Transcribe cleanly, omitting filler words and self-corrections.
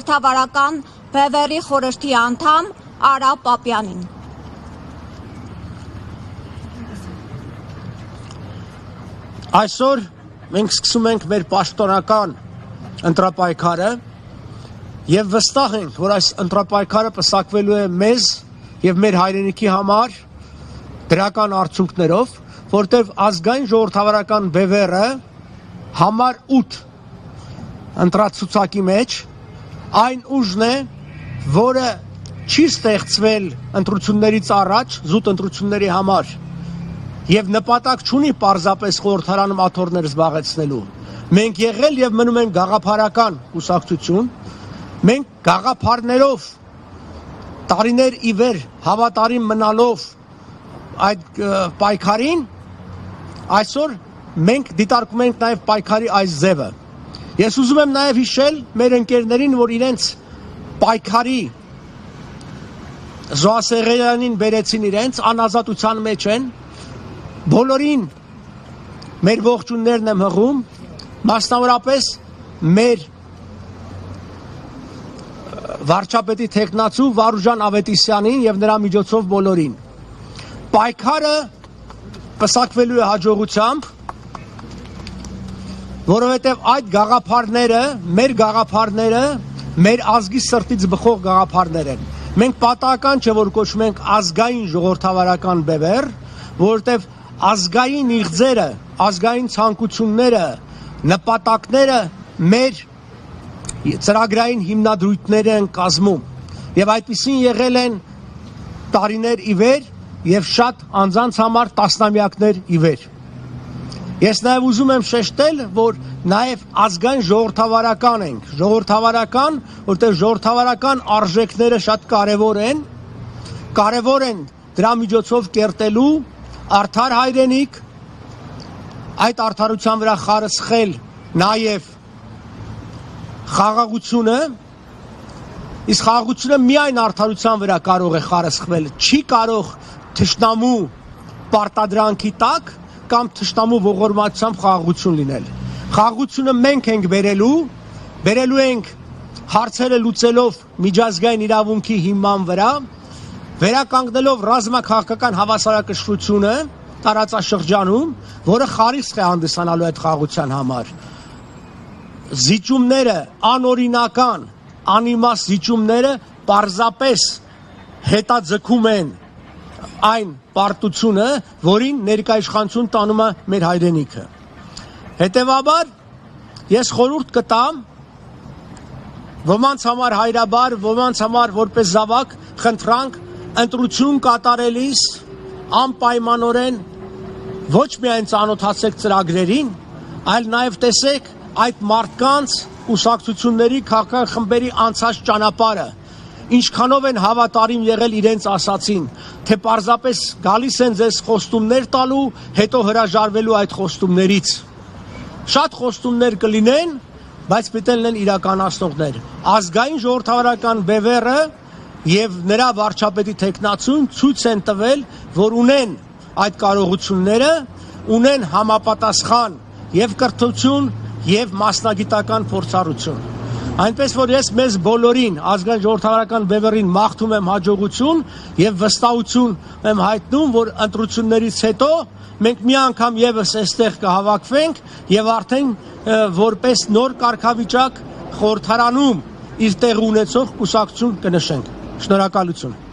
ժողովրդավարական բևեռի խորհրդի անդամ Արա Պապյանին։ Այսօր մենք սկսում ենք մեր պաշտոնական ընտրապայքարը եւ վստահ ենք, որ այս ընտրապայքարը պսակվելու է մեզ եւ մեր հայրենիքի համար դրական արդյունքներով, որտեղ ազգային ժողովրդավարական բևեռը համար 8 ընտրացուցակի մեջ այն ուժն է, որը չի ստեղծվել ընտրություններից առաջ զուտ ընտրությունների համար եւ նպատակ չունի պարզապես խորհրդարանում աթոռներ զբաղեցնելու։ Մենք եղել եւ մնում ենք գաղափարական կուսակցություն, մենք գաղափարներով տարիներ ի վեր հավատարիմ մնալով այդ պայքարին, այսօր մենք դիտարկում ենք նաեւ պայքարի այս ձևը։ Ես ուզում եմ նաեւ հիշել մեր ընկերներին, որ իրենց պայքարի զոհասեղանին բերեցին իրենց, անազատության մեջ են, բոլորին մեր ողջուններն եմ հղում, մասնավորապես մեր վարչապետի թեկնածու Վարուժան Ավետիսյանին եւ նրա միջոցով բոլորին։ Պայքարը պսակվելու է հաջողությամբ, որովհետեւ այդ գաղափարները, մեր ազգի սրտից բխող գաղափարներ են։ Մենք պատահական չէ, որ կոչում ենք ազգային ժողովրդավարական բևեռ, որովհետեւ ազգային իղձերը, ազգային ցանկությունները, նպատակները մեր ծրագրային հիմնադրույթներ են կազմում եւ այդպիսին եղել են տարիներ ի վեր եւ շատ անձանց համար տասնամյակներ ի վեր։ Ես նաեւ ուզում եմ շեշտել, որ նաեւ ազգային ժողովրդավարական ենք, ժողովրդավարական, որտեղ ժողովրդավարական արժեքները շատ կարեւոր են դրա միջոցով կերտելու արդար հայրենիք, այդ արդարության վրա խարսխել նաեւ խաղաղությունը, իսկ խաղաղությունը միայն արդարության վրա կարող է խարսխվել, չի կարող թշնամու պարտադրանքի տակ կամ թշնամու ողորմածությամբ խաղաղություն լինել։ Խաղաղությունը մենք ենք բերելու ենք հարցերը լուծելով միջազգային իրավունքի հիման վրա, վերականգնելով ռազմաքաղաքական հավասարակշռությունը տարածաշրջանում, որը խարիսխ է հանդիսանալու այդ խաղաղության համար։ Զիջումները, անօրինական, անիմաստ զիջումները պարզապես հետաձգում են այն պարտությունը, որին ներկայիշխանություն տանում է մեր հայրենիքը։ Հետևաբար, ես խորհուրդ կտամ ոմանց համար հայրաբար, ոմանց համար որպես զավակ, խնդրանք ընտրություն կատարելիս անպայմանորեն ոչ միայն ծանոթացեք ծրագրերին, այլ նաև տեսեք այդ մարդկանց կուսակցությունների քաղաքական խմբերի անցած ճանապարհը, ինչքանով են հավատարիմ եղել իրենց ասացին, թե պարզապես գալիս են ձեզ խոստումներ տալու, հետո հրաժարվելու այդ խոստումներից։ Շատ խոստումներ կլինեն, բայց պետք է լինեն իրականացնողներ։ Ազգային ժողովրդավարական բևեռը եւ նրա վարչապետի թեկնածուն ցույց են տվել, որ ունեն այդ կարողությունները, ունեն համապատասխան եւ կրթություն եւ մասնագիտական փորձառություն։ Այնպես որ ես մեզ բոլորին ազգային ժողովրդավարական բևեռին մաղթում եմ հաջողություն եւ վստահություն եմ հայտնում, որ ընտրություններից հետո մենք մի անգամ եւս այստեղ կհավաքվենք եւ արդեն որպես նոր կարգավիճակ խորհրդարանում իր տեղ ունեցող կուսակցություն կնշենք։ Շնորհակալություն։